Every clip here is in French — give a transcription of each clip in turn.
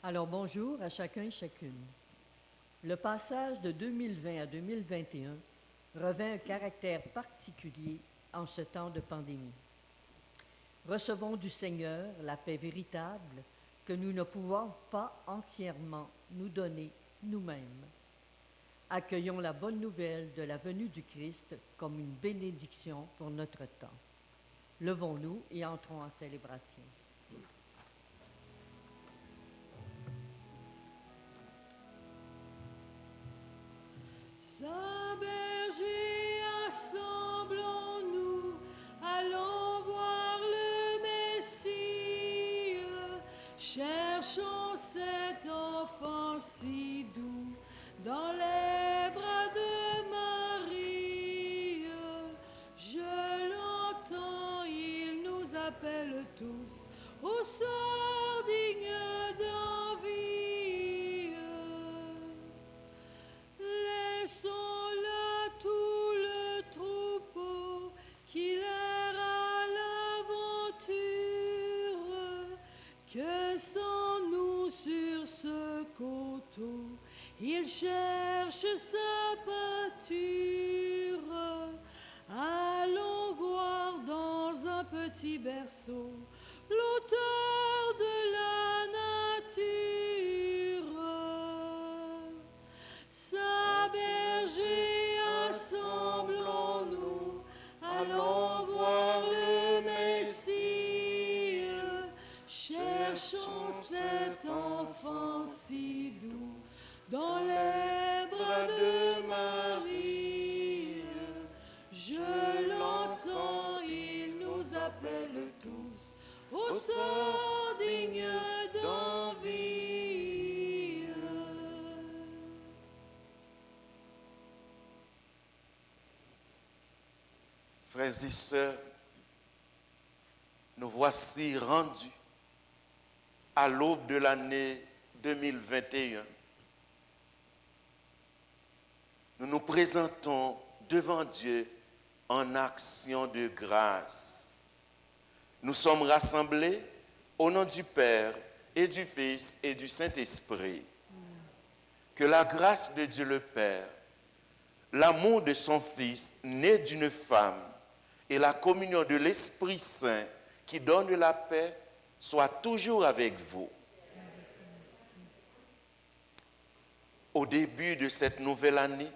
Alors bonjour à chacun et chacune. Le passage de 2020 à 2021 revêt un caractère particulier en ce temps de pandémie. Recevons du Seigneur la paix véritable que nous ne pouvons pas entièrement nous donner nous-mêmes. Accueillons la bonne nouvelle de la venue du Christ comme une bénédiction pour notre temps. Levons-nous et entrons en célébration. Saint berger, assemblons-nous, allons voir le Messie. Cherchons cet enfant si doux dans les bras de Marie. Je l'entends, il nous appelle tous au sort digne d'envie. Laissons-là tout le troupeau qu'il erre à l'aventure, que sans nous sur ce coteau, il cherche sa pâture. Allons voir dans un petit berceau l'auteur de la nature. Saint berger, assemblons-nous, allons voir le Messie. Cherchons cet enfant si doux dans les bras de Marie. Je l'entends, il nous appelle tous au sort digne d'envie. Frères et sœurs, nous voici rendus à l'aube de l'année 2021. Nous nous présentons devant Dieu en action de grâce. Nous sommes rassemblés au nom du Père et du Fils et du Saint-Esprit. Que la grâce de Dieu le Père, l'amour de son Fils né d'une femme et la communion de l'Esprit Saint qui donne la paix soit toujours avec vous. Au début de cette nouvelle année,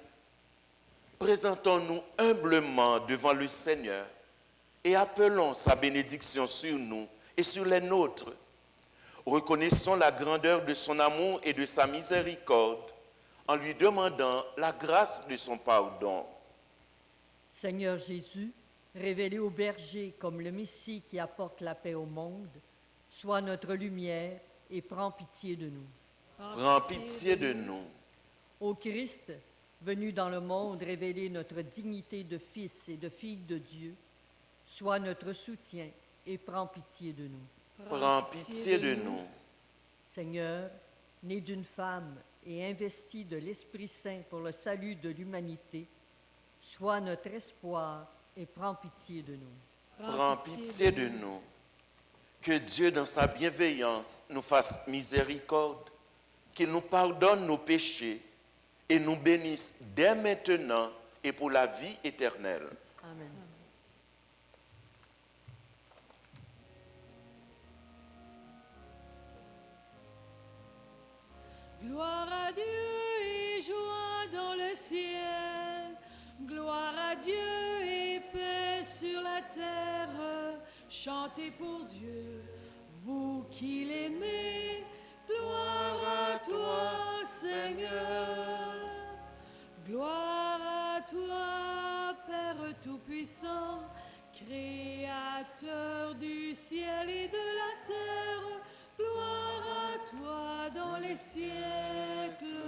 présentons-nous humblement devant le Seigneur et appelons sa bénédiction sur nous et sur les nôtres. Reconnaissons la grandeur de son amour et de sa miséricorde en lui demandant la grâce de son pardon. Seigneur Jésus, révélé au berger comme le Messie qui apporte la paix au monde, sois notre lumière et prends pitié de nous. Prends pitié de nous. Ô Christ, venu dans le monde révéler notre dignité de fils et de fille de Dieu, sois notre soutien et prends pitié de nous. Prends pitié de nous. Seigneur, né d'une femme et investi de l'Esprit Saint pour le salut de l'humanité, sois notre espoir et prends pitié de nous. Prends pitié de nous. Que Dieu, dans sa bienveillance, nous fasse miséricorde, qu'il nous pardonne nos péchés et nous bénisse dès maintenant et pour la vie éternelle. Amen. Gloire à Dieu et joie dans le ciel. Gloire à Dieu et paix sur la terre. Chantez pour Dieu, vous qui l'aimez. Gloire à toi, Seigneur. Gloire à toi, Père Tout-Puissant, Créateur du ciel et de la terre. Gloire à toi dans les siècles.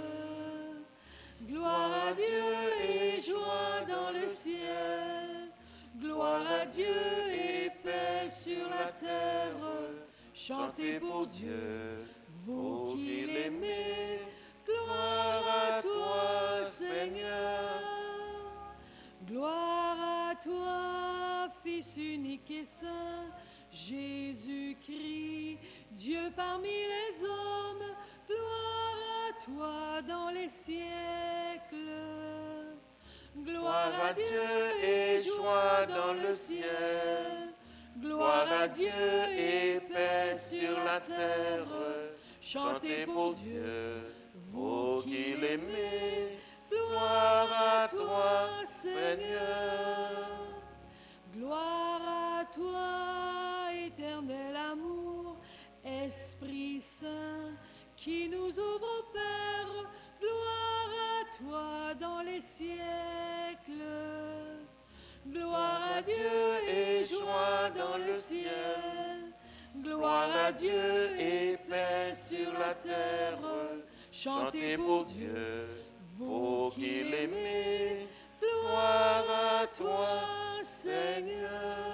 Gloire à Dieu et joie dans le ciel. Gloire à Dieu et paix sur la terre. Chantez pour Dieu, vous qui l'aimez. Gloire à toi, Seigneur. Gloire à toi, Fils unique et saint, Jésus-Christ, Dieu parmi les hommes, gloire à toi dans les siècles. Gloire à Dieu et joie dans le ciel. Gloire à Dieu et paix sur la terre. Chantez pour Dieu, vous qui l'aimez. Gloire à toi, Seigneur. Gloire à toi, éternel amour, Esprit Saint, qui nous ouvre au Père. Gloire à toi dans les siècles. Gloire à Dieu et joie dans le ciel. Gloire à Dieu et paix sur la terre. Chantez pour Dieu, vous qui l'aimez. Gloire à toi, Seigneur.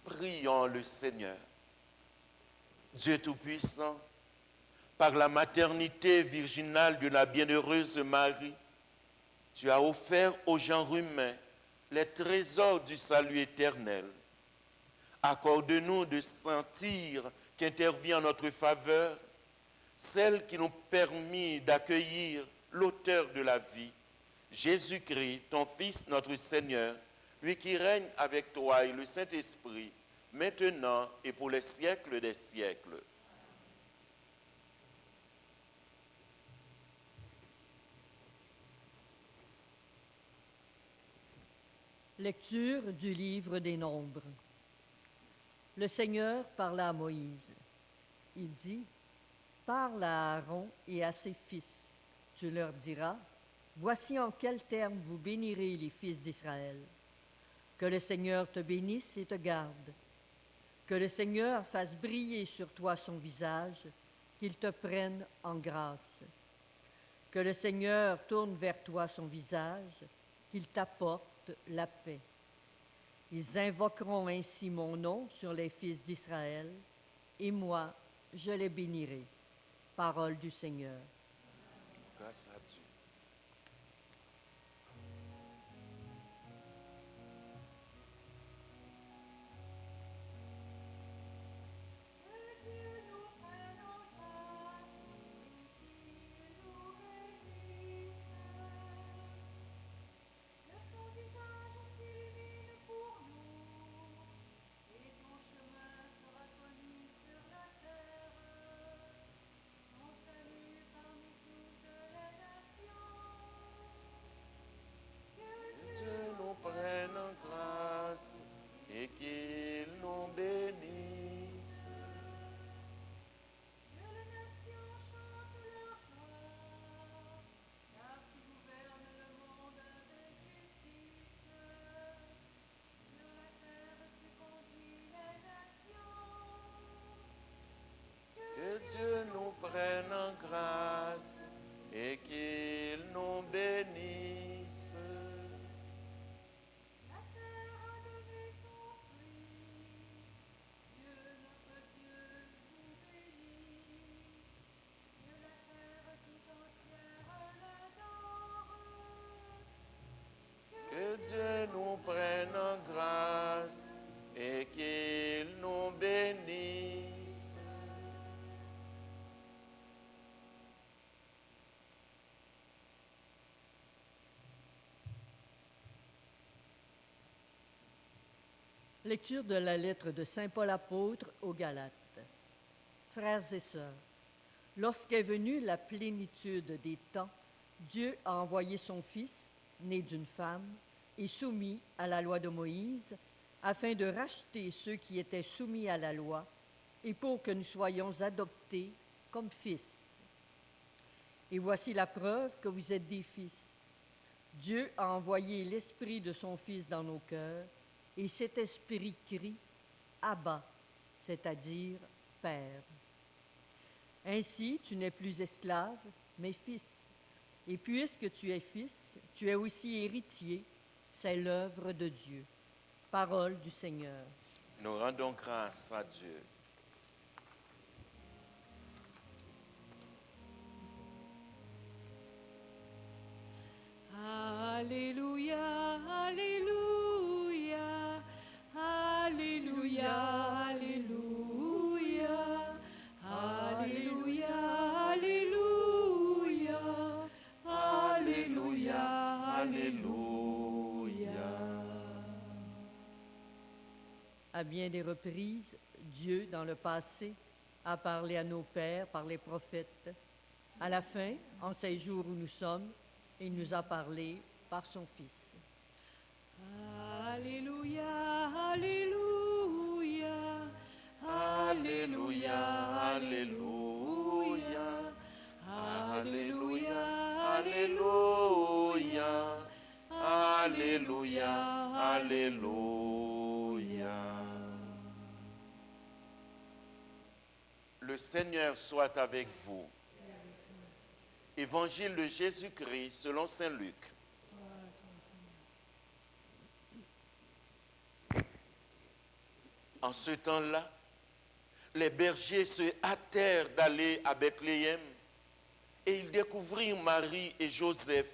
Prions le Seigneur. Dieu Tout-Puissant, par la maternité virginale de la bienheureuse Marie, tu as offert au genre humain les trésors du salut éternel. Accorde-nous de sentir qu'intervient en notre faveur celle qui nous permet d'accueillir l'auteur de la vie, Jésus-Christ, ton Fils, notre Seigneur, lui qui règne avec toi et le Saint-Esprit, maintenant et pour les siècles des siècles. Lecture du livre des Nombres. Le Seigneur parla à Moïse. Il dit, « Parle à Aaron et à ses fils. Tu leur diras, voici en quels termes vous bénirez les fils d'Israël. Que le Seigneur te bénisse et te garde. Que le Seigneur fasse briller sur toi son visage, qu'il te prenne en grâce. Que le Seigneur tourne vers toi son visage, qu'il t'apporte la paix. Ils invoqueront ainsi mon nom sur les fils d'Israël, et moi, je les bénirai. » Parole du Seigneur. Grâce à Dieu. Et qu'il nous bénisse. Que les nations chantent leur joie, car tu gouvernes le monde avec justice. Sur la terre tu conduis les nations. Que Dieu nous prenne en grâce et qu'il nous bénisse. Que Dieu nous prenne en grâce et qu'il nous bénisse. Lecture de la lettre de Saint Paul apôtre aux Galates. Frères et sœurs, lorsqu'est venue la plénitude des temps, Dieu a envoyé son Fils, né d'une femme, et soumis à la loi de Moïse, afin de racheter ceux qui étaient soumis à la loi, et pour que nous soyons adoptés comme fils. Et voici la preuve que vous êtes des fils. Dieu a envoyé l'Esprit de son Fils dans nos cœurs, et cet Esprit crie « Abba », c'est-à-dire « Père ». Ainsi, tu n'es plus esclave, mais fils. Et puisque tu es fils, tu es aussi héritier. C'est l'œuvre de Dieu. Parole du Seigneur. Nous rendons grâce à Dieu. Alléluia, Alléluia, Alléluia, Alléluia. Alléluia. À bien des reprises, Dieu, dans le passé, a parlé à nos pères par les prophètes. À la fin, en ces jours où nous sommes, il nous a parlé par son Fils. Alléluia, Alléluia, Alléluia, Alléluia, Alléluia, Alléluia, Alléluia, Alléluia. Le Seigneur soit avec vous. Évangile de Jésus-Christ selon saint Luc. En ce temps-là, les bergers se hâtèrent d'aller à Bethléem et ils découvrirent Marie et Joseph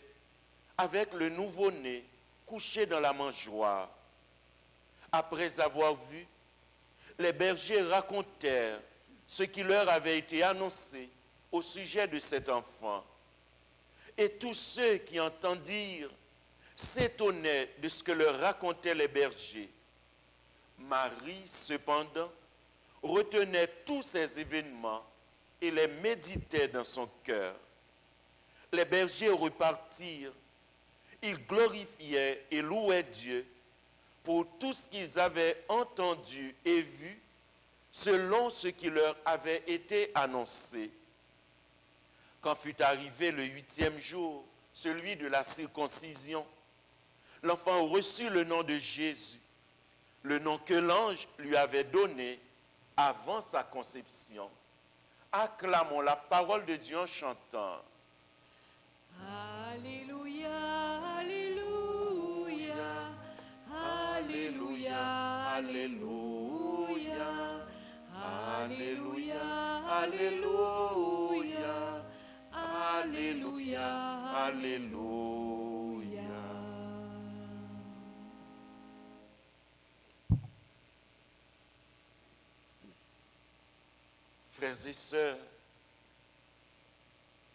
avec le nouveau-né couché dans la mangeoire. Après avoir vu, les bergers racontèrent ce qui leur avait été annoncé au sujet de cet enfant. Et tous ceux qui entendirent s'étonnaient de ce que leur racontaient les bergers. Marie, cependant, retenait tous ces événements et les méditait dans son cœur. Les bergers repartirent. Ils glorifiaient et louaient Dieu pour tout ce qu'ils avaient entendu et vu, selon ce qui leur avait été annoncé. Quand fut arrivé le 8e jour, celui de la circoncision, l'enfant reçut le nom de Jésus, le nom que l'ange lui avait donné avant sa conception. Acclamons la parole de Dieu en chantant. Alléluia, Alléluia, Alléluia, Alléluia, Alléluia, Alléluia, Alléluia, Alléluia. Frères et sœurs,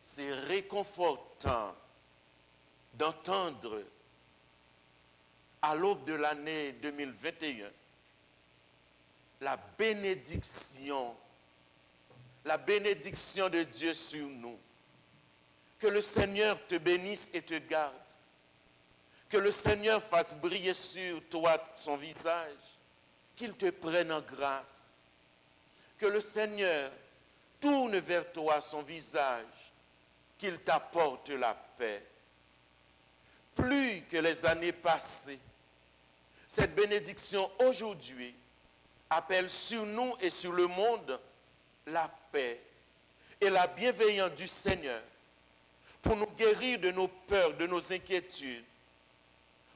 c'est réconfortant d'entendre à l'aube de l'année 2021 la bénédiction de Dieu sur nous. Que le Seigneur te bénisse et te garde. Que le Seigneur fasse briller sur toi son visage. Qu'il te prenne en grâce. Que le Seigneur tourne vers toi son visage. Qu'il t'apporte la paix. Plus que les années passées, cette bénédiction aujourd'hui appelle sur nous et sur le monde la paix et la bienveillance du Seigneur pour nous guérir de nos peurs, de nos inquiétudes,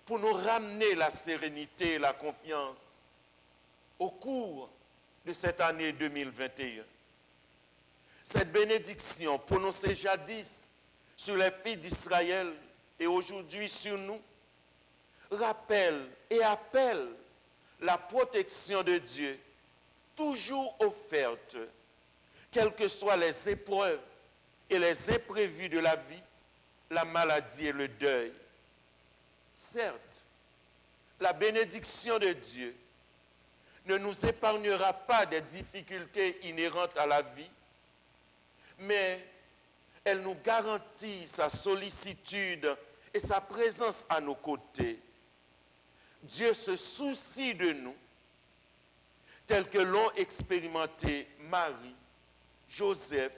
pour nous ramener la sérénité et la confiance au cours de cette année 2021. Cette bénédiction prononcée jadis sur les filles d'Israël et aujourd'hui sur nous rappelle et appelle la protection de Dieu, toujours offerte, quelles que soient les épreuves et les imprévus de la vie, la maladie et le deuil. Certes, la bénédiction de Dieu ne nous épargnera pas des difficultés inhérentes à la vie, mais elle nous garantit sa sollicitude et sa présence à nos côtés. Dieu se soucie de nous, tel que l'ont expérimenté Marie, Joseph,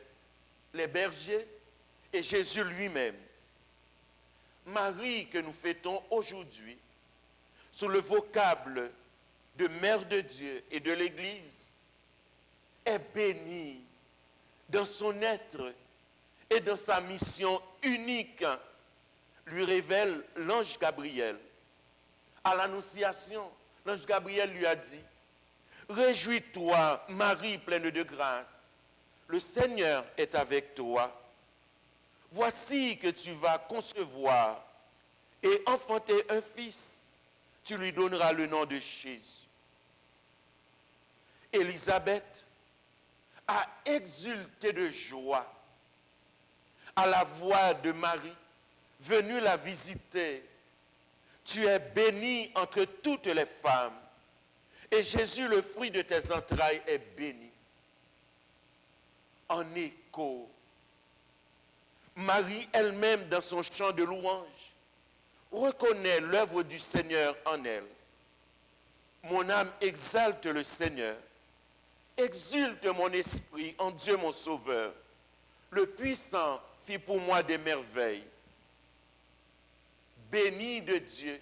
les bergers et Jésus lui-même. Marie que nous fêtons aujourd'hui, sous le vocable de Mère de Dieu et de l'Église, est bénie dans son être et dans sa mission unique, lui révèle l'ange Gabriel. À l'Annonciation, l'ange Gabriel lui a dit « Réjouis-toi, Marie pleine de grâce, le Seigneur est avec toi. Voici que tu vas concevoir et enfanter un fils, tu lui donneras le nom de Jésus. » Élisabeth a exulté de joie à la voix de Marie, venue la visiter Tu es bénie entre toutes les femmes, et Jésus, le fruit de tes entrailles, est béni. En écho, Marie elle-même, dans son chant de louange, reconnaît l'œuvre du Seigneur en elle. Mon âme exalte le Seigneur, exulte mon esprit en Dieu mon Sauveur. Le puissant fit pour moi des merveilles. Bénie de Dieu,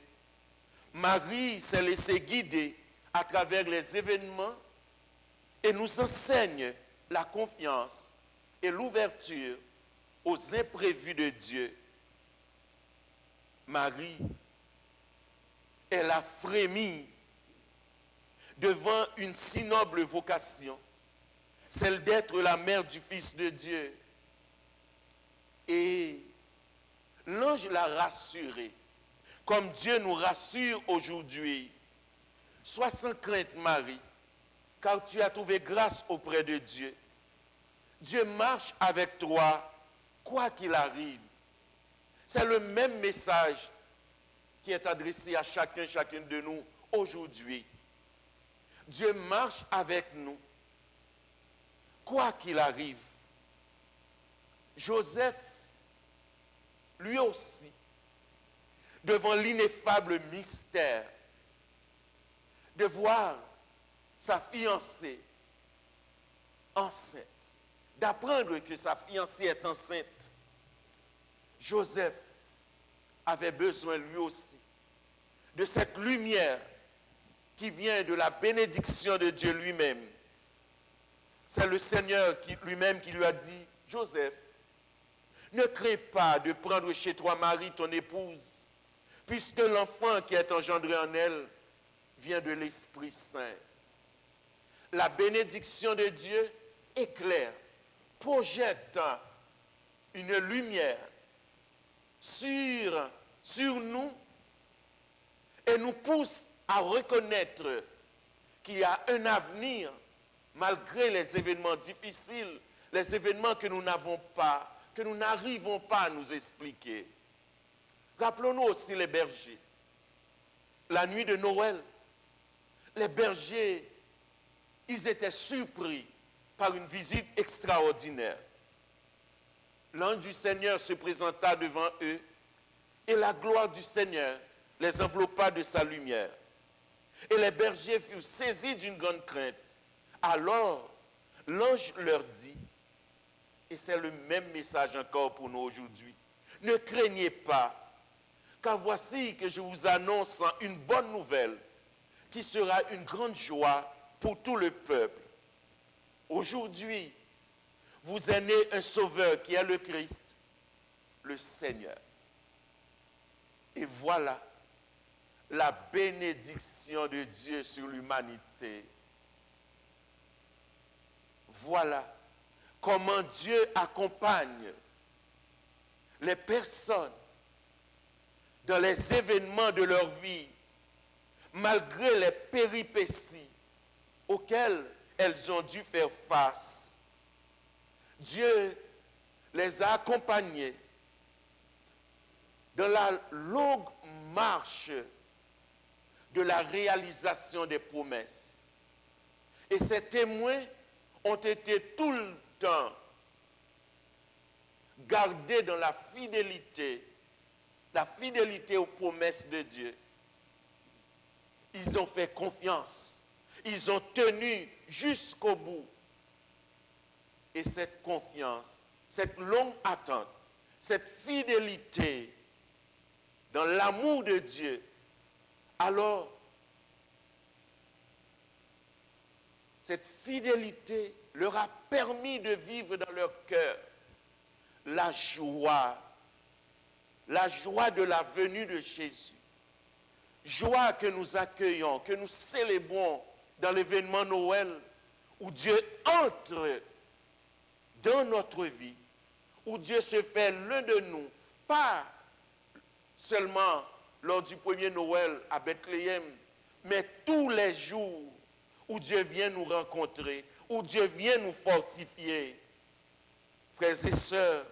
Marie s'est laissée guider à travers les événements et nous enseigne la confiance et l'ouverture aux imprévus de Dieu. Marie, elle a frémi devant une si noble vocation, celle d'être la mère du Fils de Dieu. Et l'ange l'a rassurée, comme Dieu nous rassure aujourd'hui. Sois sans crainte, Marie, car tu as trouvé grâce auprès de Dieu. Dieu marche avec toi, quoi qu'il arrive. C'est le même message qui est adressé à chacune de nous aujourd'hui. Dieu marche avec nous, quoi qu'il arrive. Joseph, lui aussi, devant l'ineffable mystère de voir sa fiancée enceinte, d'apprendre que sa fiancée est enceinte, Joseph avait besoin lui aussi de cette lumière qui vient de la bénédiction de Dieu lui-même. C'est le Seigneur lui-même qui lui a dit, Joseph, ne crains pas de prendre chez toi Marie, ton épouse, puisque l'enfant qui est engendré en elle vient de l'Esprit Saint. La bénédiction de Dieu éclaire, projette une lumière sur nous et nous pousse à reconnaître qu'il y a un avenir malgré les événements difficiles, les événements que nous n'avons pas, que nous n'arrivons pas à nous expliquer. Rappelons-nous aussi les bergers. La nuit de Noël, les bergers, ils étaient surpris par une visite extraordinaire. L'ange du Seigneur se présenta devant eux et la gloire du Seigneur les enveloppa de sa lumière. Et les bergers furent saisis d'une grande crainte. Alors, l'ange leur dit, et c'est le même message encore pour nous aujourd'hui, ne craignez pas, car voici que je vous annonce une bonne nouvelle qui sera une grande joie pour tout le peuple. Aujourd'hui, vous est né un sauveur qui est le Christ, le Seigneur. Et voilà la bénédiction de Dieu sur l'humanité. Voilà comment Dieu accompagne les personnes dans les événements de leur vie, malgré les péripéties auxquelles elles ont dû faire face. Dieu les a accompagnés dans la longue marche de la réalisation des promesses. Et ces témoins ont été tout le temps gardés dans la fidélité aux promesses de Dieu. Ils ont fait confiance, ils ont tenu jusqu'au bout. Et cette confiance, cette longue attente, cette fidélité dans l'amour de Dieu, alors cette fidélité leur a permis de vivre dans leur cœur la joie de la venue de Jésus. Joie que nous accueillons, que nous célébrons dans l'événement Noël, où Dieu entre dans notre vie, où Dieu se fait l'un de nous, pas seulement lors du premier Noël à Bethléem, mais tous les jours où Dieu vient nous rencontrer, où Dieu vient nous fortifier. Frères et sœurs,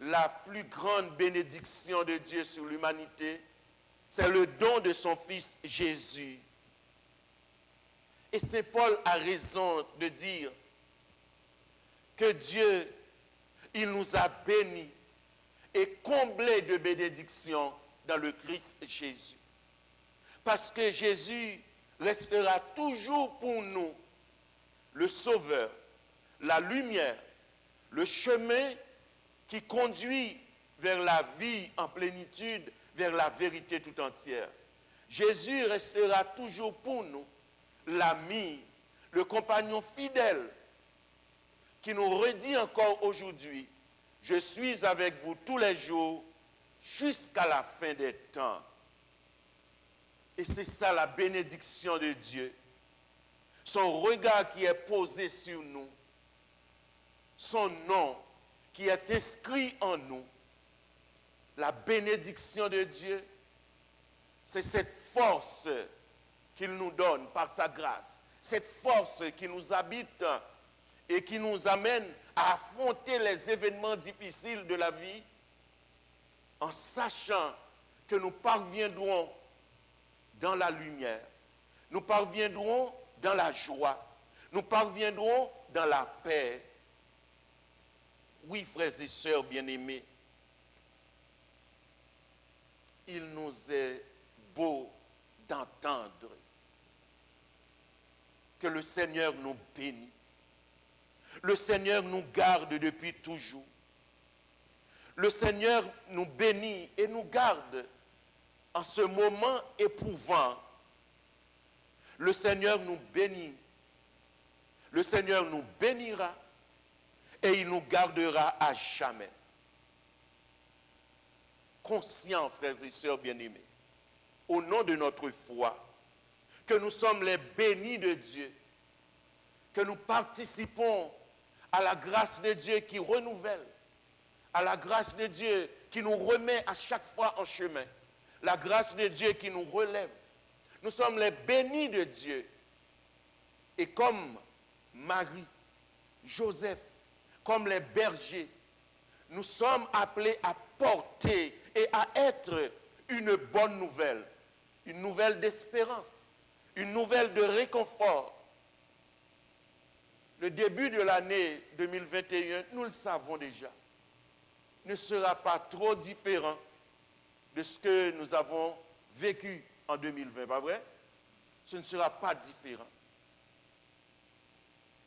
la plus grande bénédiction de Dieu sur l'humanité, c'est le don de son Fils Jésus. Et Saint Paul a raison de dire que Dieu, il nous a bénis et comblés de bénédictions dans le Christ Jésus. Parce que Jésus restera toujours pour nous le Sauveur, la lumière, le chemin qui conduit vers la vie en plénitude, vers la vérité tout entière. Jésus restera toujours pour nous l'ami, le compagnon fidèle qui nous redit encore aujourd'hui, je suis avec vous tous les jours jusqu'à la fin des temps. Et c'est ça la bénédiction de Dieu. Son regard qui est posé sur nous, son nom qui est inscrit en nous, la bénédiction de Dieu, c'est cette force qu'il nous donne par sa grâce, cette force qui nous habite et qui nous amène à affronter les événements difficiles de la vie en sachant que nous parviendrons dans la lumière, nous parviendrons dans la joie, nous parviendrons dans la paix. Oui, frères et sœurs bien-aimés, il nous est beau d'entendre que le Seigneur nous bénit. Le Seigneur nous garde depuis toujours. Le Seigneur nous bénit et nous garde en ce moment éprouvant. Le Seigneur nous bénit. Le Seigneur nous bénira et il nous gardera à jamais. Conscients, frères et sœurs bien-aimés, au nom de notre foi, que nous sommes les bénis de Dieu, que nous participons à la grâce de Dieu qui renouvelle, à la grâce de Dieu qui nous remet à chaque fois en chemin, la grâce de Dieu qui nous relève. Nous sommes les bénis de Dieu. Et comme Marie, Joseph, comme les bergers, nous sommes appelés à porter et à être une bonne nouvelle, une nouvelle d'espérance, une nouvelle de réconfort. Le début de l'année 2021, nous le savons déjà, ne sera pas trop différent de ce que nous avons vécu en 2020, pas vrai? Ce ne sera pas différent.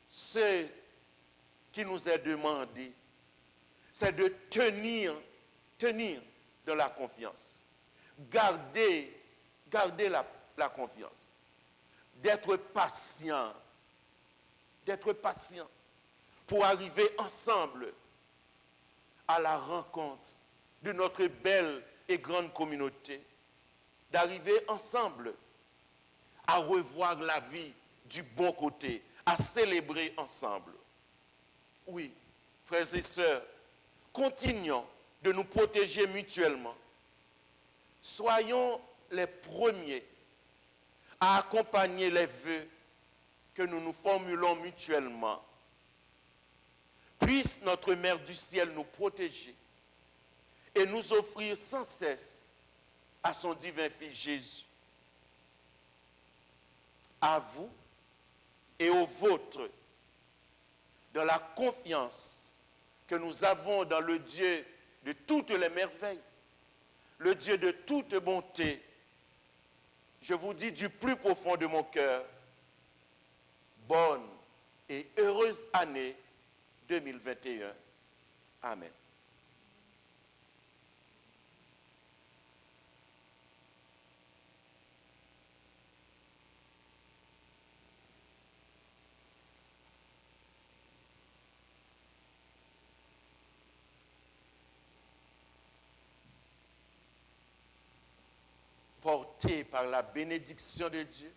Ce qui nous est demandé, c'est de tenir de la confiance. Garder la confiance. D'être patient pour arriver ensemble à la rencontre de notre belle et grande communauté, d'arriver ensemble à revoir la vie du bon côté, à célébrer ensemble. Oui, frères et sœurs, continuons de nous protéger mutuellement. Soyons les premiers à accompagner les vœux que nous nous formulons mutuellement. Puisse notre Mère du ciel nous protéger et nous offrir sans cesse à son divin Fils Jésus. À vous et aux vôtres, dans la confiance que nous avons dans le Dieu de toutes les merveilles, le Dieu de toute bonté, je vous dis du plus profond de mon cœur, bonne et heureuse année 2021. Amen. Portés par la bénédiction de Dieu,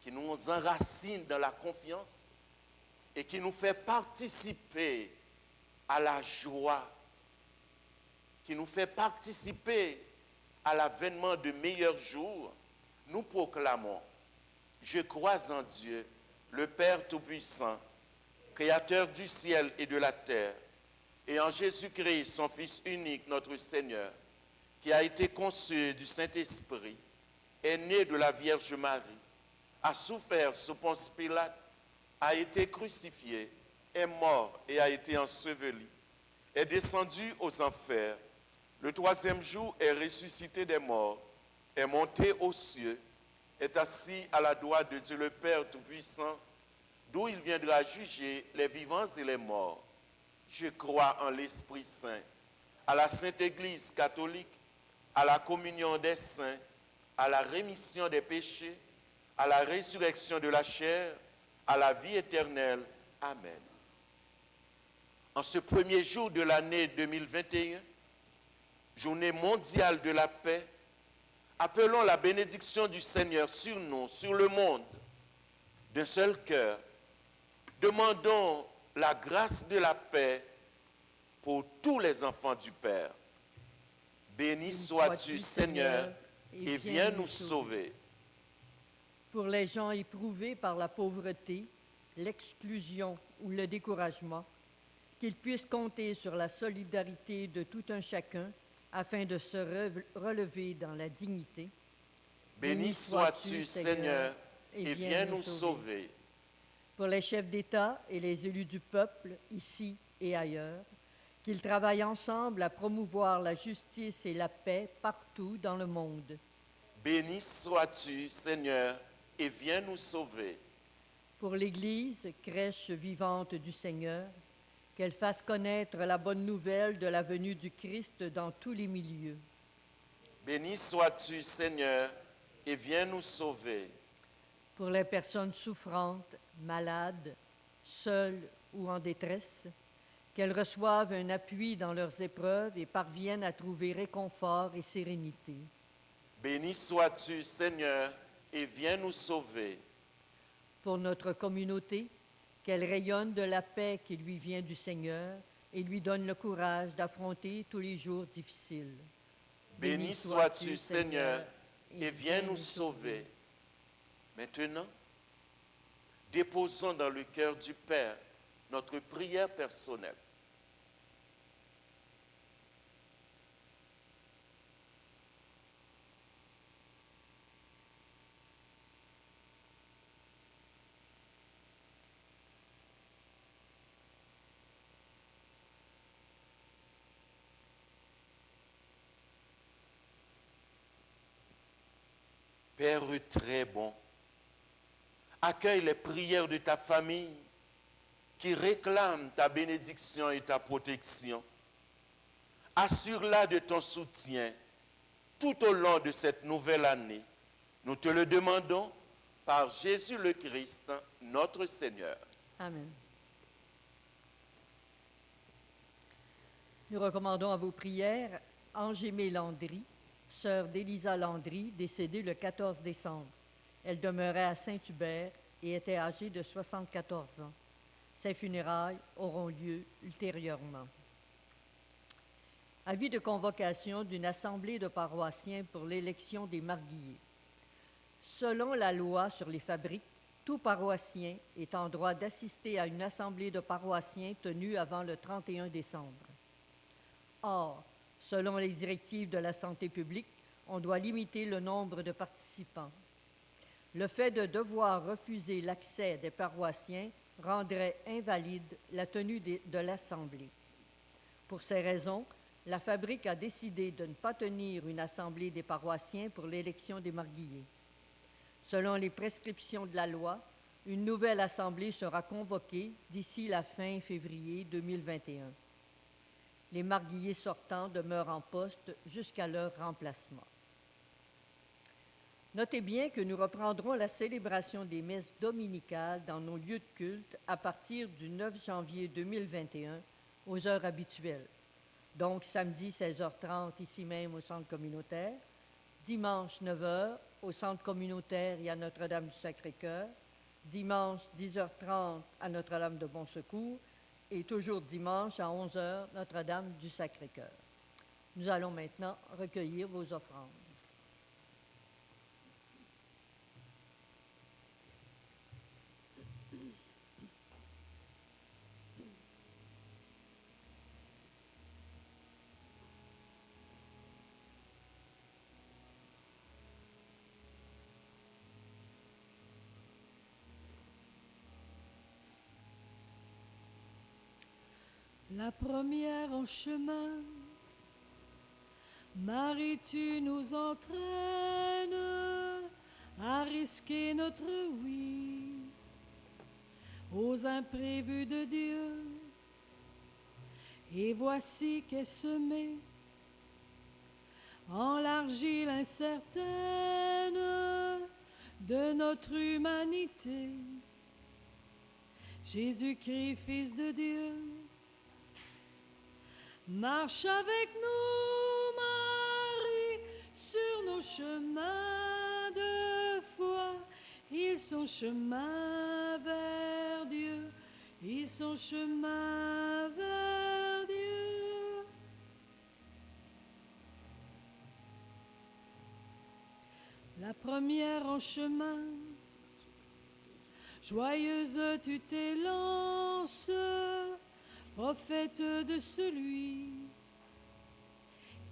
qui nous enracine dans la confiance et qui nous fait participer à la joie, qui nous fait participer à l'avènement de meilleurs jours, nous proclamons: je crois en Dieu, le Père Tout-Puissant, Créateur du ciel et de la terre, et en Jésus-Christ, son Fils unique, notre Seigneur, qui a été conçu du Saint-Esprit, est né de la Vierge Marie, a souffert sous Ponce Pilate, a été crucifié, est mort et a été enseveli, est descendu aux enfers, le troisième jour est ressuscité des morts, est monté aux cieux, est assis à la droite de Dieu le Père Tout-Puissant, d'où il viendra juger les vivants et les morts. Je crois en l'Esprit Saint, à la Sainte Église catholique, à la communion des saints, à la rémission des péchés, à la résurrection de la chair, à la vie éternelle. Amen. En ce premier jour de l'année 2021, journée mondiale de la paix, appelons la bénédiction du Seigneur sur nous, sur le monde, d'un seul cœur. Demandons la grâce de la paix pour tous les enfants du Père. Béni sois-tu, Seigneur, et viens nous sauver. Pour les gens éprouvés par la pauvreté, l'exclusion ou le découragement, qu'ils puissent compter sur la solidarité de tout un chacun afin de se relever dans la dignité. Béni sois-tu, Seigneur, et viens nous sauver. Pour les chefs d'État et les élus du peuple, ici et ailleurs, qu'ils travaillent ensemble à promouvoir la justice et la paix partout dans le monde. Béni sois-tu, Seigneur, et viens nous sauver. Pour l'Église, crèche vivante du Seigneur, qu'elle fasse connaître la bonne nouvelle de la venue du Christ dans tous les milieux. Béni sois-tu, Seigneur, et viens nous sauver. Pour les personnes souffrantes, malades, seules ou en détresse, qu'elles reçoivent un appui dans leurs épreuves et parviennent à trouver réconfort et sérénité. Béni sois-tu, Seigneur, et viens nous sauver. Pour notre communauté, qu'elle rayonne de la paix qui lui vient du Seigneur et lui donne le courage d'affronter tous les jours difficiles. Béni sois-tu, Seigneur, et viens nous sauver. Maintenant, déposons dans le cœur du Père notre prière personnelle. Père très bon, accueille les prières de ta famille qui réclament ta bénédiction et ta protection. Assure-la de ton soutien tout au long de cette nouvelle année. Nous te le demandons par Jésus le Christ, notre Seigneur. Amen. Nous recommandons à vos prières Angémée Landry, sœur d'Élisa Landry, décédée le 14 décembre. Elle demeurait à Saint-Hubert et était âgée de 74 ans. Ses funérailles auront lieu ultérieurement. Avis de convocation d'une assemblée de paroissiens pour l'élection des marguilliers. Selon la loi sur les fabriques, tout paroissien est en droit d'assister à une assemblée de paroissiens tenue avant le 31 décembre. Or, selon les directives de la santé publique, on doit limiter le nombre de participants. Le fait de devoir refuser l'accès des paroissiens rendrait invalide la tenue de l'Assemblée. Pour ces raisons, la Fabrique a décidé de ne pas tenir une Assemblée des paroissiens pour l'élection des marguilliers. Selon les prescriptions de la loi, une nouvelle Assemblée sera convoquée d'ici la fin février 2021. Les marguilliers sortants demeurent en poste jusqu'à leur remplacement. Notez bien que nous reprendrons la célébration des messes dominicales dans nos lieux de culte à partir du 9 janvier 2021 aux heures habituelles. Donc samedi 16h30 ici même au centre communautaire, dimanche 9h au centre communautaire et à Notre-Dame du Sacré-Cœur, dimanche 10h30 à Notre-Dame de Bon Secours et toujours dimanche à 11h Notre-Dame du Sacré-Cœur. Nous allons maintenant recueillir vos offrandes. La première en chemin, Marie, tu nous entraînes à risquer notre oui aux imprévus de Dieu. Et voici qu'est semée en l'argile incertaine de notre humanité. Jésus-Christ, Fils de Dieu, marche avec nous, Marie, sur nos chemins de foi. Ils sont chemin vers Dieu, ils sont chemin vers Dieu. La première en chemin, joyeuse tu t'élances, prophète de celui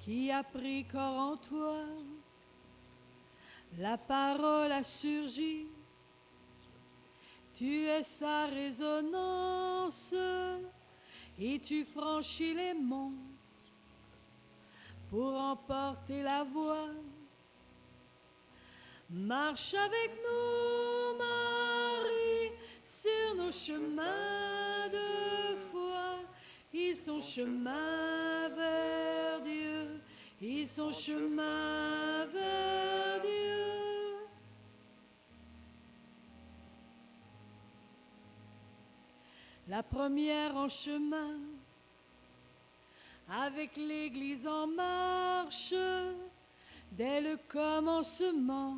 qui a pris corps en toi. La parole a surgi, tu es sa résonance, et tu franchis les monts pour emporter la voix. Marche avec nous, Marie, sur nos chemins de foi. Ils sont chemin vers Dieu, ils sont chemin vers Dieu. La première en chemin, avec l'Église en marche, dès le commencement,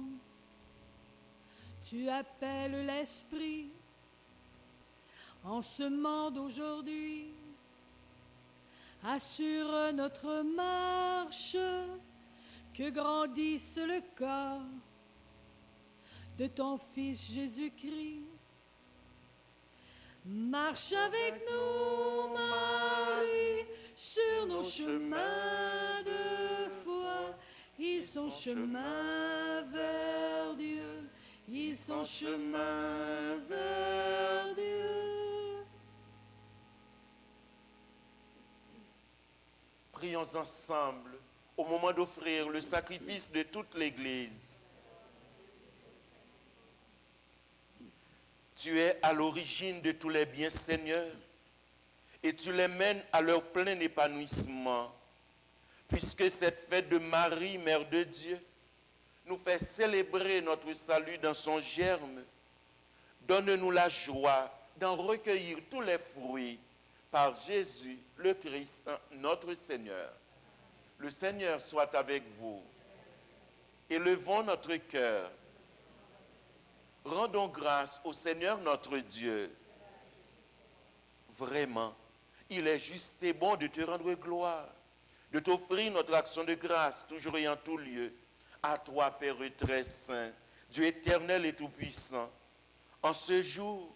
tu appelles l'Esprit en ce monde aujourd'hui. Assure notre marche, que grandisse le corps de ton Fils Jésus-Christ. Marche avec nous, Marie, sur nos chemins de foi. Ils sont chemin vers Dieu, ils sont chemin vers Dieu. Prions ensemble au moment d'offrir le sacrifice de toute l'Église. Tu es à l'origine de tous les biens, Seigneur, et tu les mènes à leur plein épanouissement, puisque cette fête de Marie, Mère de Dieu, nous fait célébrer notre salut dans son germe. Donne-nous la joie d'en recueillir tous les fruits par Jésus, le Christ, notre Seigneur. Le Seigneur soit avec vous. Élevons notre cœur. Rendons grâce au Seigneur notre Dieu. Vraiment, il est juste et bon de te rendre gloire, de t'offrir notre action de grâce, toujours et en tout lieu. À toi, Père très saint, Dieu éternel et tout-puissant, en ce jour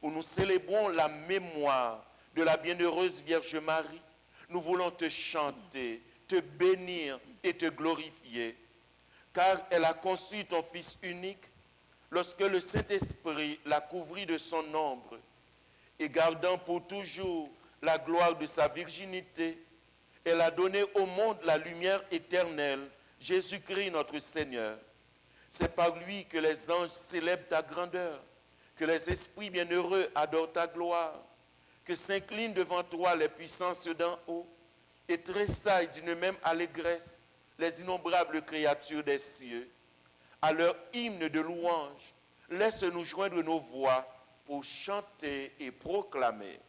où nous célébrons la mémoire de la bienheureuse Vierge Marie, nous voulons te chanter, te bénir et te glorifier, car elle a conçu ton Fils unique lorsque le Saint-Esprit l'a couvrit de son ombre, et gardant pour toujours la gloire de sa virginité, elle a donné au monde la lumière éternelle, Jésus-Christ notre Seigneur. C'est par lui que les anges célèbrent ta grandeur, que les esprits bienheureux adorent ta gloire, que s'inclinent devant toi les puissances d'en haut, et tressaillent d'une même allégresse les innombrables créatures des cieux. À leur hymne de louange, laisse-nous joindre nos voix pour chanter et proclamer.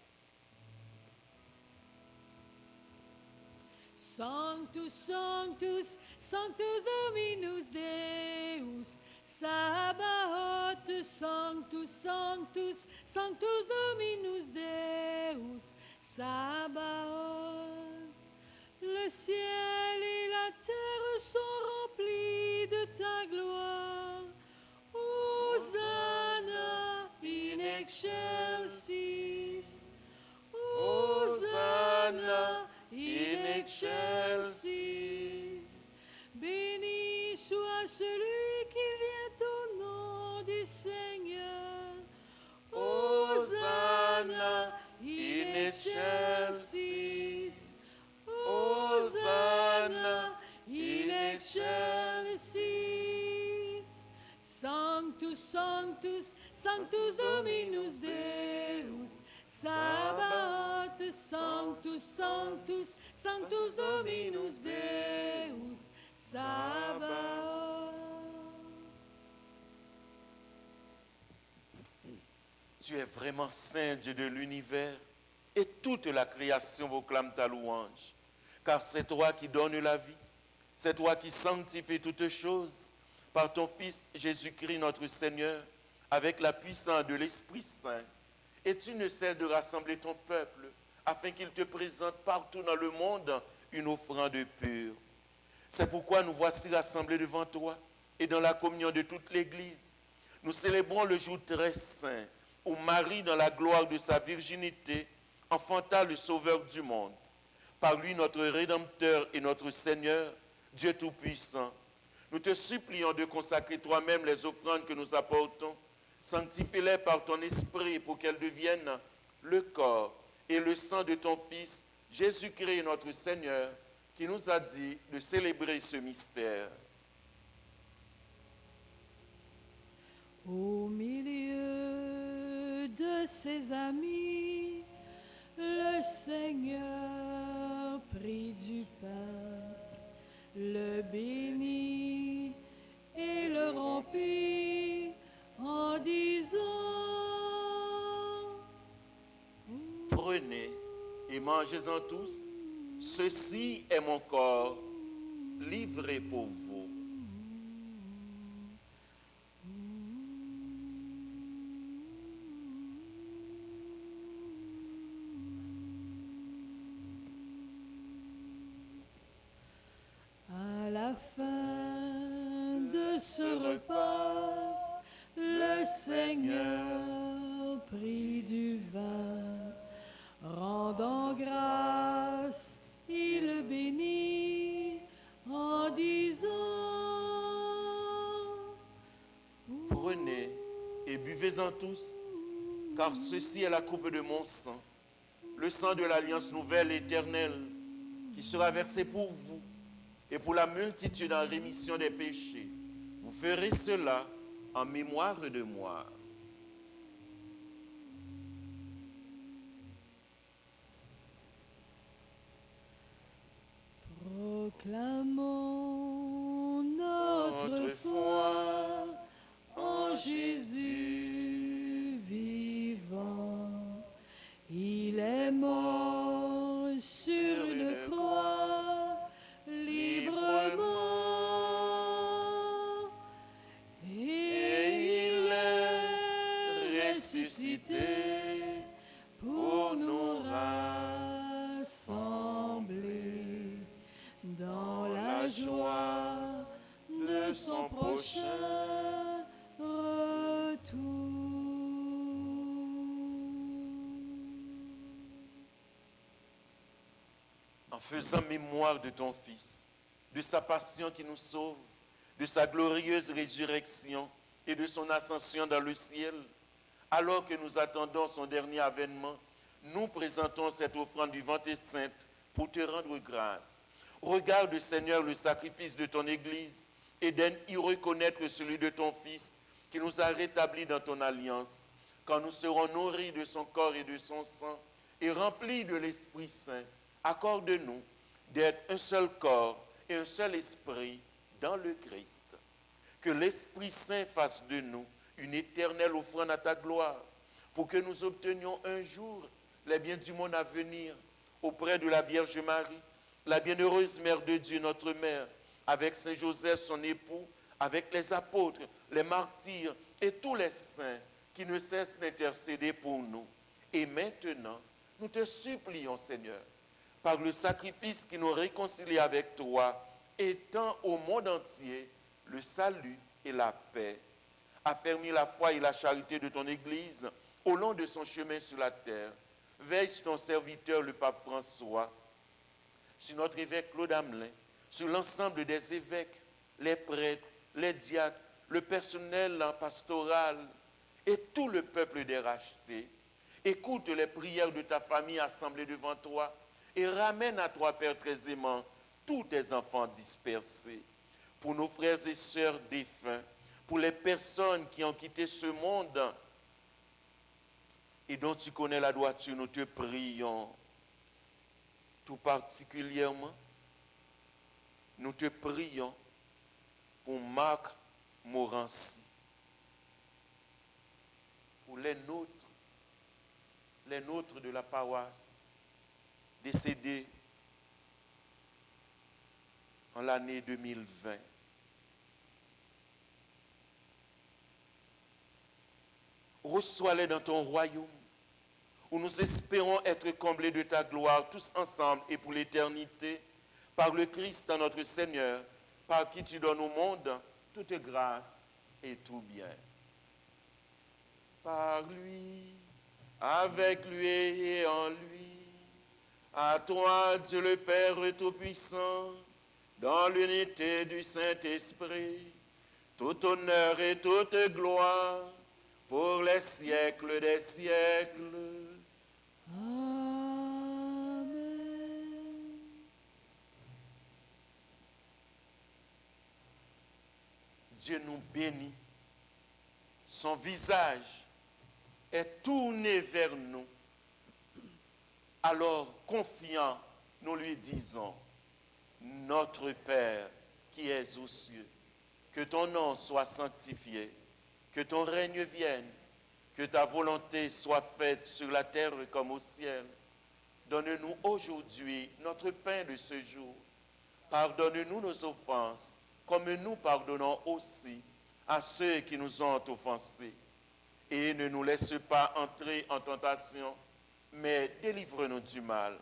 Sanctus, Sanctus, Sanctus Dominus Deus, Sabaoth, Sanctus, Sanctus, Sanctus Dominus Deus, Sabaoth. Le ciel et la terre sont remplis de ta gloire. Hosanna in excelsis. Hosanna in excelsis. Béni soit celui qui vient au nom du Seigneur. Hosanna in excelsis. Sanctus Dominus Deus, Sabaoth, Sanctus, Sanctus, Sanctus Dominus Deus, Sabaoth. Tu es vraiment saint, Dieu de l'univers, et toute la création proclame ta louange. Car c'est toi qui donnes la vie, c'est toi qui sanctifies toutes choses, par ton Fils Jésus-Christ notre Seigneur, avec la puissance de l'Esprit Saint. Et tu ne cesses de rassembler ton peuple, afin qu'il te présente partout dans le monde une offrande pure. C'est pourquoi nous voici rassemblés devant toi, et dans la communion de toute l'Église. Nous célébrons le jour très saint, où Marie, dans la gloire de sa virginité, enfanta le Sauveur du monde. Par lui, notre Rédempteur et notre Seigneur, Dieu Tout-Puissant. Nous te supplions de consacrer toi-même les offrandes que nous apportons. Sanctifie-les par ton esprit pour qu'elles deviennent le corps et le sang de ton Fils, Jésus-Christ notre Seigneur, qui nous a dit de célébrer ce mystère. Au milieu de ses amis, le Seigneur prit du pain, le bénit et le rompit en disant: Prenez et mangez-en tous, ceci est mon corps livré pour vous. À la fin de ce repas, le Seigneur prit du vin, rendant grâce, il bénit en disant: Prenez et buvez-en tous, car ceci est la coupe de mon sang, le sang de l'alliance nouvelle et éternelle, qui sera versé pour vous et pour la multitude en rémission des péchés. Vous ferez cela en mémoire de moi. Proclamons notre foi en Jésus vivant. Il est mort sur une croix librement et il est ressuscité pour nous rassembler dans la joie de son prochain retour. En faisant mémoire de ton Fils, de sa passion qui nous sauve, de sa glorieuse résurrection et de son ascension dans le ciel, alors que nous attendons son dernier avènement, nous présentons cette offrande vivante et sainte pour te rendre grâce. Regarde, Seigneur, le sacrifice de ton Église et donne y reconnaître celui de ton Fils qui nous a rétablis dans ton alliance. Quand nous serons nourris de son corps et de son sang et remplis de l'Esprit Saint, accorde-nous d'être un seul corps et un seul esprit dans le Christ. Que l'Esprit Saint fasse de nous une éternelle offrande à ta gloire, pour que nous obtenions un jour les biens du monde à venir auprès de la Vierge Marie, la bienheureuse Mère de Dieu, notre Mère, avec Saint Joseph, son époux, avec les apôtres, les martyrs et tous les saints qui ne cessent d'intercéder pour nous. Et maintenant, nous te supplions, Seigneur, par le sacrifice qui nous réconcilie avec toi, étends au monde entier le salut et la paix. Affermis la foi et la charité de ton Église au long de son chemin sur la terre. Veille sur ton serviteur, le pape François, sur notre évêque Claude Hamelin, sur l'ensemble des évêques, les prêtres, les diacres, le personnel pastoral et tout le peuple des rachetés. Écoute les prières de ta famille assemblée devant toi et ramène à toi, Père très aimant, tous tes enfants dispersés. Pour nos frères et sœurs défunts, pour les personnes qui ont quitté ce monde et dont tu connais la droiture, nous te prions tout particulièrement. Nous te prions pour Marc Morancy, pour les nôtres de la paroisse, décédés en l'année 2020. Reçois-les dans ton royaume, où nous espérons être comblés de ta gloire, tous ensemble et pour l'éternité, par le Christ notre Seigneur, par qui tu donnes au monde toute grâce et tout bien. Par lui, avec lui et en lui, à toi, Dieu le Père Tout-Puissant, dans l'unité du Saint-Esprit, tout honneur et toute gloire, pour les siècles des siècles. Amen. Dieu nous bénit. Son visage est tourné vers nous. Alors, confiant, nous lui disons, Notre Père qui es aux cieux, que ton nom soit sanctifié, que ton règne vienne, que ta volonté soit faite sur la terre comme au ciel. Donne-nous aujourd'hui notre pain de ce jour. Pardonne-nous nos offenses, comme nous pardonnons aussi à ceux qui nous ont offensés. Et ne nous laisse pas entrer en tentation, mais délivre-nous du mal.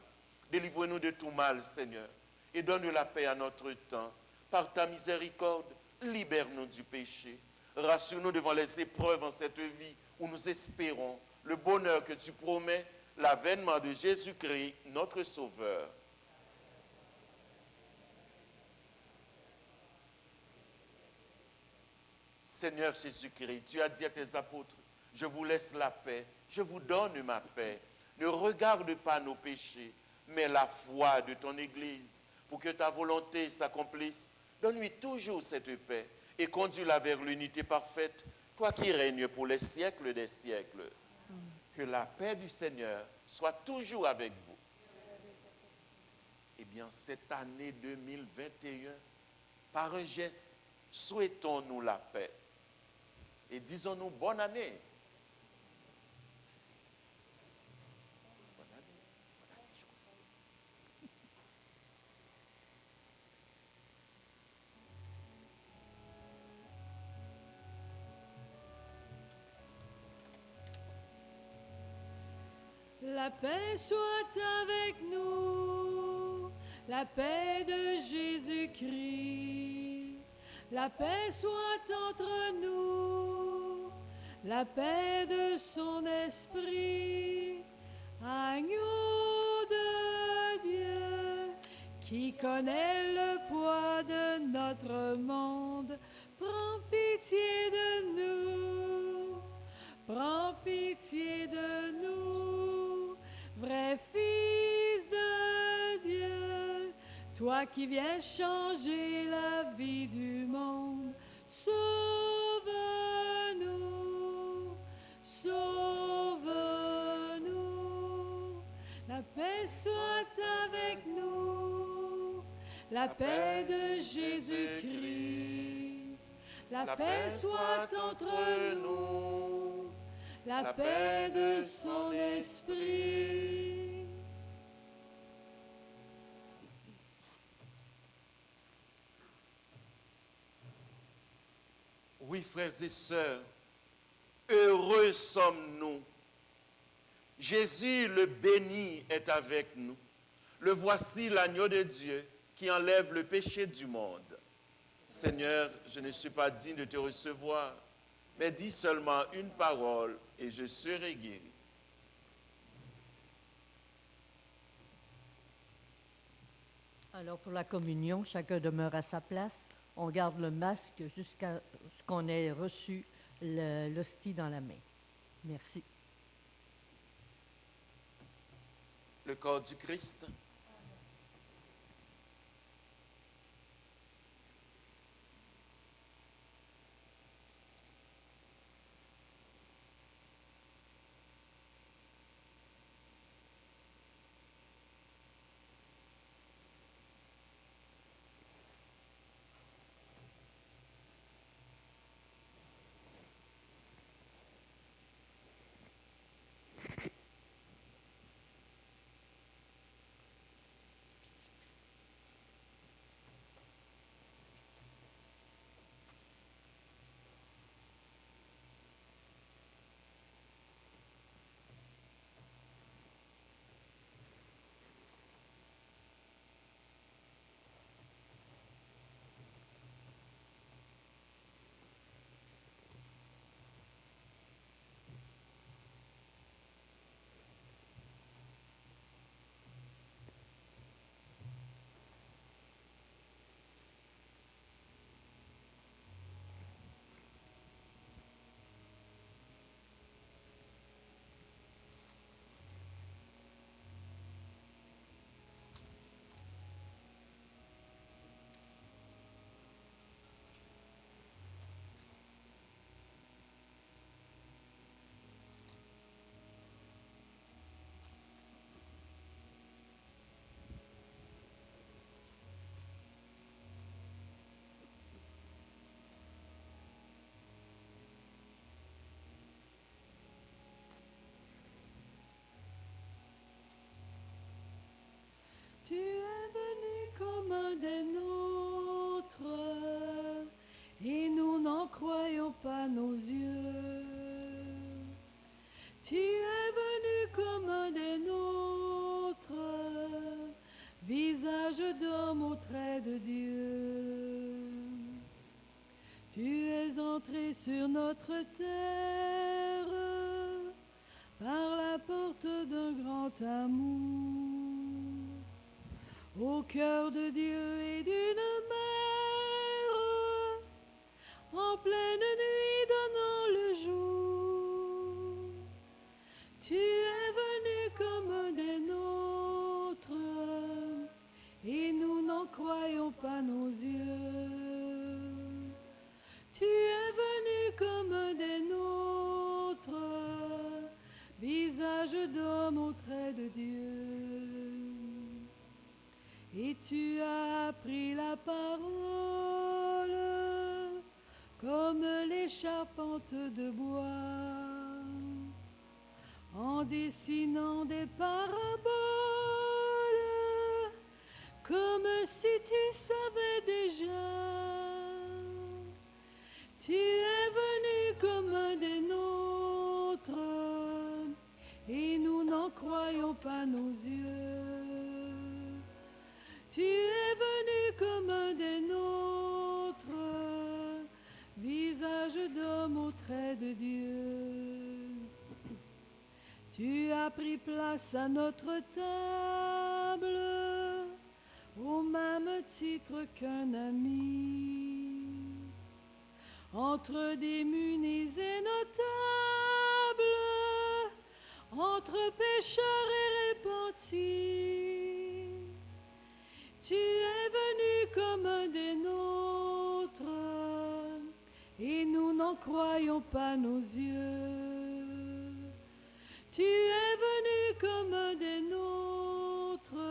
Délivre-nous de tout mal, Seigneur, et donne la paix à notre temps. Par ta miséricorde, libère-nous du péché. Rassure-nous devant les épreuves en cette vie où nous espérons le bonheur que tu promets, l'avènement de Jésus-Christ, notre Sauveur. Seigneur Jésus-Christ, tu as dit à tes apôtres, je vous laisse la paix, je vous donne ma paix. Ne regarde pas nos péchés, mais la foi de ton Église, pour que ta volonté s'accomplisse. Donne-lui toujours cette paix et conduis-la vers l'unité parfaite, toi qui règnes pour les siècles des siècles. Que la paix du Seigneur soit toujours avec vous. Eh bien, cette année 2021, par un geste, souhaitons-nous la paix. Et disons-nous bonne année. Bonne année. La paix soit avec nous, la paix de Jésus-Christ. La paix soit entre nous, la paix de son esprit. Agneau de Dieu, qui connaît le poids de notre monde, prends pitié de nous, prends pitié de nous, vrai Fils de Dieu, toi qui viens changer la vie du monde, sauve-nous, sauve-nous. La paix soit avec nous, la paix de Jésus-Christ. La paix soit entre nous, la paix de son esprit. Oui, frères et sœurs, heureux sommes-nous. Jésus le béni est avec nous. Le voici l'agneau de Dieu qui enlève le péché du monde. Seigneur, je ne suis pas digne de te recevoir, mais dis seulement une parole et je serai guéri. Alors pour la communion, chacun demeure à sa place. On garde le masque jusqu'à ce qu'on ait reçu l'hostie dans la main. Merci. Le corps du Christ. Tu es entré sur notre terre par la porte d'un grand amour, au cœur de Dieu et d'une mère, en pleine nuit donnant le jour. Tu es venu comme des nôtres, et nous n'en croyons pas nos yeux. Tu es venu comme des nôtres, visage d'homme au trait de Dieu. Et tu as appris la parole comme les charpentes de bois, en dessinant des paraboles, comme si tu savais déjà. Tu es venu comme des nôtres, et nous n'en croyons pas nos yeux. Tu es venu comme des nôtres, visage d'homme au trait de Dieu. Tu as pris place à notre table, au même titre qu'un ami, entre démunis et notables, entre pécheurs et repentis. Tu es venu comme des nôtres, et nous n'en croyons pas nos yeux. Tu es venu comme des nôtres,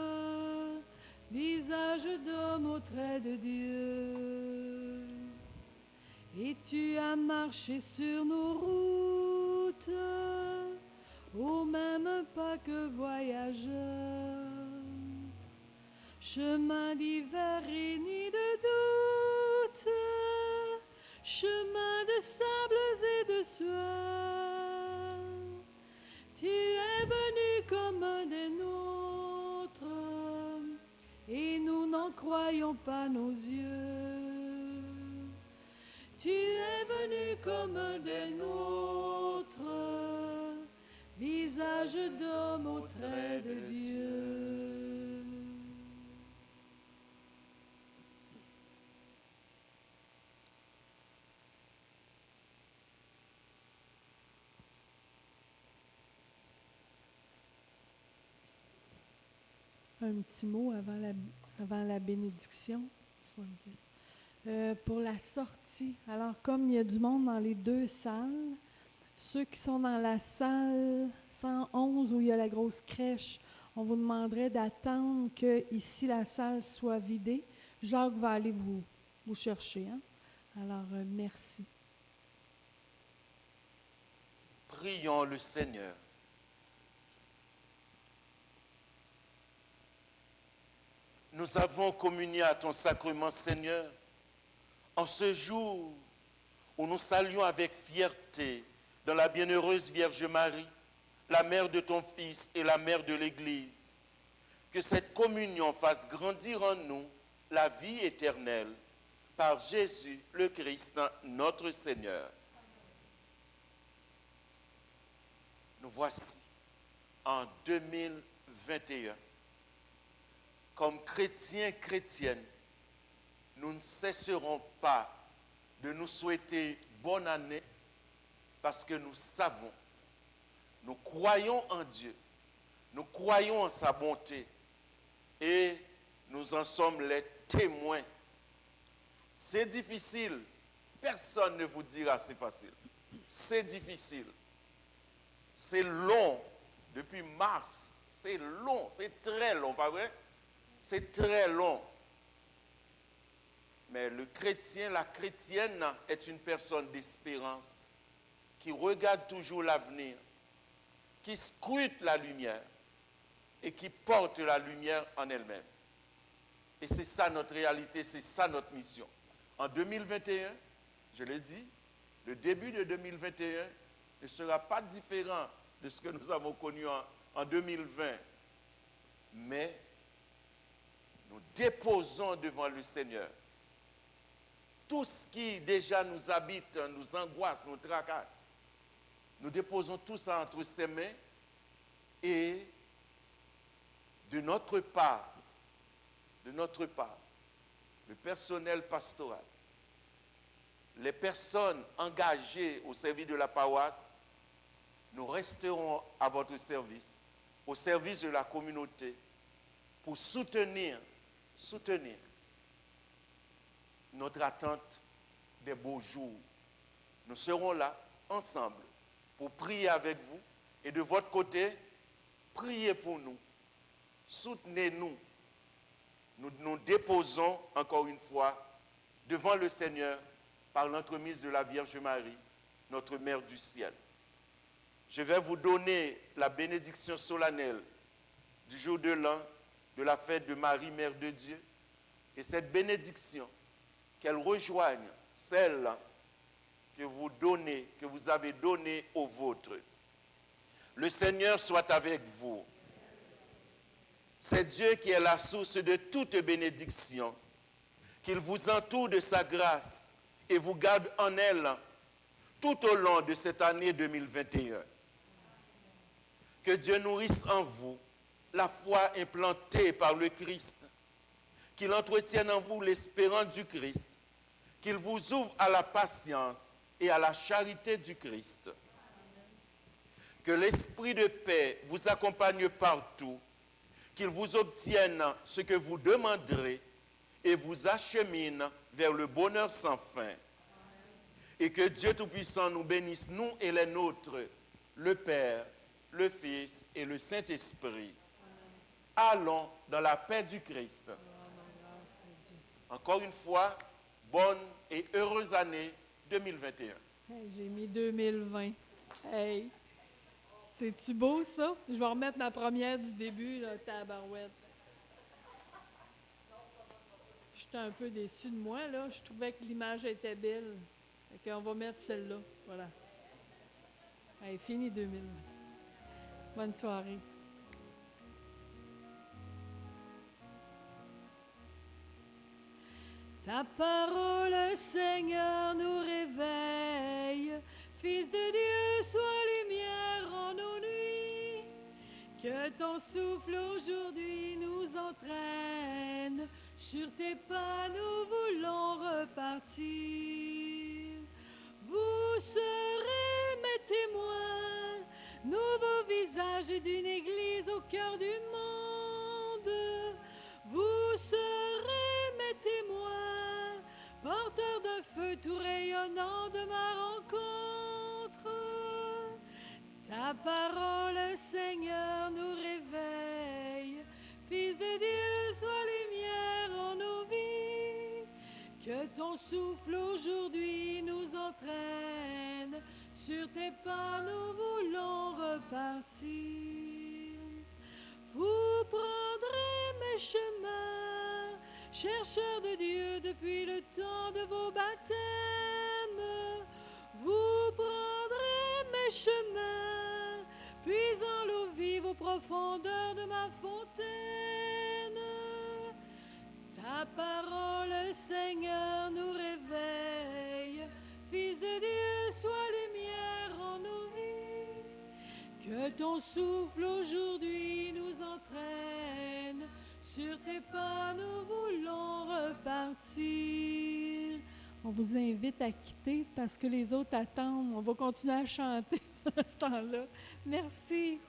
visage d'homme au trait de Dieu. Et tu as marché sur nos routes, au même pas que voyageurs, chemin d'hiver et nuit de doute, chemin de sables et de sueur. Tu es venu comme des nôtres, et nous n'en croyons pas nos yeux. Tu es venu comme des nôtres, visage d'homme au trait de Dieu. Un petit mot avant la bénédiction. Pour la sortie. Alors, comme il y a du monde dans les deux salles, ceux qui sont dans la salle 111 où il y a la grosse crèche, on vous demanderait d'attendre que ici la salle soit vidée. Jacques va aller vous chercher. Hein? Alors, merci. Prions le Seigneur. Nous avons communié à ton sacrement, Seigneur, en ce jour où nous saluons avec fierté dans la bienheureuse Vierge Marie, la mère de ton Fils et la mère de l'Église, que cette communion fasse grandir en nous la vie éternelle par Jésus le Christ, notre Seigneur. Nous voici en 2021. Comme chrétiens, chrétiennes, nous ne cesserons pas de nous souhaiter bonne année parce que nous savons, nous croyons en Dieu, nous croyons en sa bonté et nous en sommes les témoins. C'est difficile, personne ne vous dira c'est facile. C'est difficile, c'est long, depuis mars, c'est long, c'est très long, pas vrai? C'est très long. Mais le chrétien, la chrétienne est une personne d'espérance qui regarde toujours l'avenir, qui scrute la lumière et qui porte la lumière en elle-même. Et c'est ça notre réalité, c'est ça notre mission. En 2021, je l'ai dit, le début de 2021 ne sera pas différent de ce que nous avons connu en 2020. Mais nous déposons devant le Seigneur tout ce qui déjà nous habite, nous angoisse, nous tracasse, nous déposons tout ça entre ses mains et de notre part, le personnel pastoral, les personnes engagées au service de la paroisse, nous resterons à votre service, au service de la communauté, pour soutenir notre attente des beaux jours. Nous serons là, ensemble, pour prier avec vous. Et de votre côté, priez pour nous. Soutenez-nous. Nous nous déposons, encore une fois, devant le Seigneur, par l'entremise de la Vierge Marie, notre Mère du ciel. Je vais vous donner la bénédiction solennelle du jour de l'an, de la fête de Marie, Mère de Dieu. Et cette bénédiction, qu'elle rejoigne celle que vous avez donnée aux vôtres. Le Seigneur soit avec vous. C'est Dieu qui est la source de toute bénédiction. Qu'il vous entoure de sa grâce et vous garde en elle tout au long de cette année 2021. Que Dieu nourrisse en vous la foi implantée par le Christ, qu'il entretienne en vous l'espérance du Christ, qu'il vous ouvre à la patience et à la charité du Christ. Que l'esprit de paix vous accompagne partout, qu'il vous obtienne ce que vous demanderez et vous achemine vers le bonheur sans fin. Et que Dieu Tout-Puissant nous bénisse, nous et les nôtres, le Père, le Fils et le Saint-Esprit. Allons dans la paix du Christ. Encore une fois, bonne et heureuse année 2021. Hey, j'ai mis 2020. Hey! C'est-tu beau, ça? Je vais remettre ma première du début, là, tabarouette. J'étais un peu déçue de moi, là. Je trouvais que l'image était belle. Fait qu'on va mettre celle-là. Voilà. Hey, fini 2020. Bonne soirée. Ta parole, Seigneur, nous réveille. Fils de Dieu, sois lumière en nos nuits. Que ton souffle aujourd'hui nous entraîne. Sur tes pas, nous voulons repartir. Vous serez mes témoins, nouveau visage d'une église au cœur du monde. Vous serez mes témoins, porteurs d'un feu tout rayonnant de ma rencontre. Ta parole, Seigneur, nous réveille. Fils de Dieu, sois lumière en nos vies. Que ton souffle aujourd'hui nous entraîne. Sur tes pas, nous voulons repartir. Vous prendrez mes chemins, chercheurs de Dieu depuis le temps de vos baptêmes. Vous prendrez mes chemins, puisant l'eau vive aux profondeurs de ma fontaine. Ta parole, Seigneur, nous réveille. Fils de Dieu, sois lumière en nos vies. Que ton souffle aujourd'hui nous entraîne. Sur tes pas, nous voulons repartir. On vous invite à quitter parce que les autres attendent. On va continuer à chanter à ce temps-là. Merci.